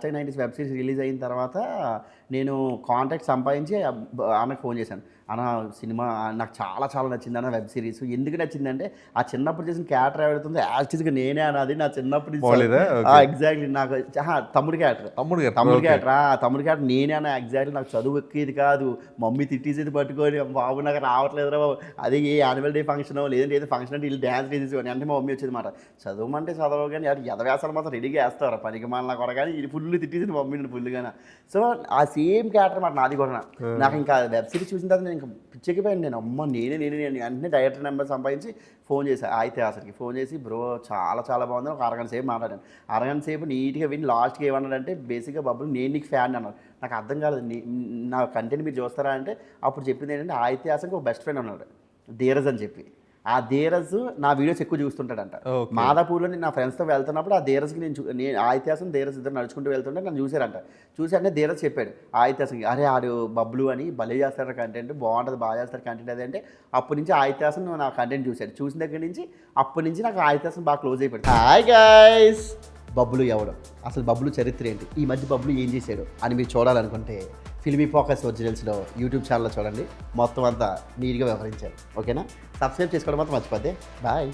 #90s web series release అయిన తర్వాత నేను కాంటాక్ట్ సంపాదించి ఆమెకు ఫోన్ చేశాను. అన్న సినిమా నాకు చాలా చాలా నచ్చింది అన్న వెబ్ సిరీస్. ఎందుకు నచ్చిందంటే ఆ చిన్నప్పుడు చేసిన క్యారెక్టర్ ఎవరైతుందో యాక్చువల్గా నేనే అన్నది నా చిన్నప్పుడు ఎగ్జాక్ట్లీ నాకు తమ్ముడు క్యారెక్టర్ నేనే అన్న. ఎగ్జాక్ట్లీ నాకు చదువు ఎక్కేది కాదు, మమ్మీ తిట్టేసేది పట్టుకొని బాబు నాకు రావట్లేదురా బాబు, అదే ఏ యాన్యువల్ డే ఫంక్షన్ లేదంటే ఏదో ఫంక్షన్ అంటే వీళ్ళు డ్యాన్స్ వేసేసేవాడిని. అంటే మా మమ్మీ వచ్చేది మాట, చదవమంటే చదవ కానీ ఎదవేసాలు మాత్రం రెడీగా వేస్తారు పనికి మన కొరగాని ఇది ఫుల్ తిట్టేసింది మమ్మీని ఫుల్గానే. సో ఆ సేమ్ క్యారెక్టర్ మాట నాది కూడా. నాకు ఇంకా వెబ్ సిరీస్ చూసిన తర్వాత నేను ఇంకా పిచ్చెక్కిపోయాను. నేను అమ్మ నేనే వెంటనే డైరెక్టర్ నెంబర్ సంపాదించి ఫోన్ చేశాను అయితే అసలుకి ఫోన్ చేసి బ్రో చాలా చాలా బాగుంది ఒక అరగంట సేపు మాట్లాడాను. అరగంట సేపు నీట్గా విని లాస్ట్కి ఏమన్నాడంటే బేసిక్గా బబ్బులు నేను నీకు ఫ్యాన్ అన్నాడు. నాకు అర్థం కాలేదు, నా కంటెంట్ మీరు చూస్తారా అంటే అప్పుడు చెప్పింది ఏంటంటే ఆయిత్యాసంకి ఒక బెస్ట్ ఫ్రెండ్ ఉన్నాడు ధీరజ్ అని చెప్పి. ఆ ధీరజ్ నా వీడియోస్ ఎక్కువ చూస్తుంటాడంట. మాదాపూర్లో నేను నా ఫ్రెండ్స్తో వెళ్తున్నప్పుడు ఆ ధీరజ్కి నేను ఆయిత్యాసం ధీరజ్ ఇద్దరు నడుచుకుంటూ వెళ్తుంటే నన్ను చూసారంట. చూసారంటే ధీరజ్ చెప్పాడు ఆయిత్యాసంకి, అరే ఆడు బబ్లు అని భలే చేస్తాడు కంటెంట్, బాగుంటుంది బాగా చేస్తారు కంటెంట్ అది అంటే. అప్పటి నుంచి ఆయిత్యాసం నా కంటెంట్ చూశాడు. చూసిన దగ్గర నుంచి అప్పటి నుంచి నాకు ఆయిత్యాసం బాగా క్లోజ్ అయిపోయాడు. హాయ్ గైస్, బబ్లు ఎవడు, అసలు బబ్లు చరిత్ర ఏంటి, ఈ మధ్య బబ్లు ఏం చేశాడు అని మీరు చూడాలనుకుంటే ఫిల్మీ ఫోకస్ ఒరిజినల్స్లో యూట్యూబ్ ఛానల్లో చూడండి. మొత్తం అంతా నీట్గా వ్యవహరించారు. ఓకేనా? సబ్స్క్రైబ్ చేసుకోవడం మాత్రం మర్చిపోద్ది. బాయ్.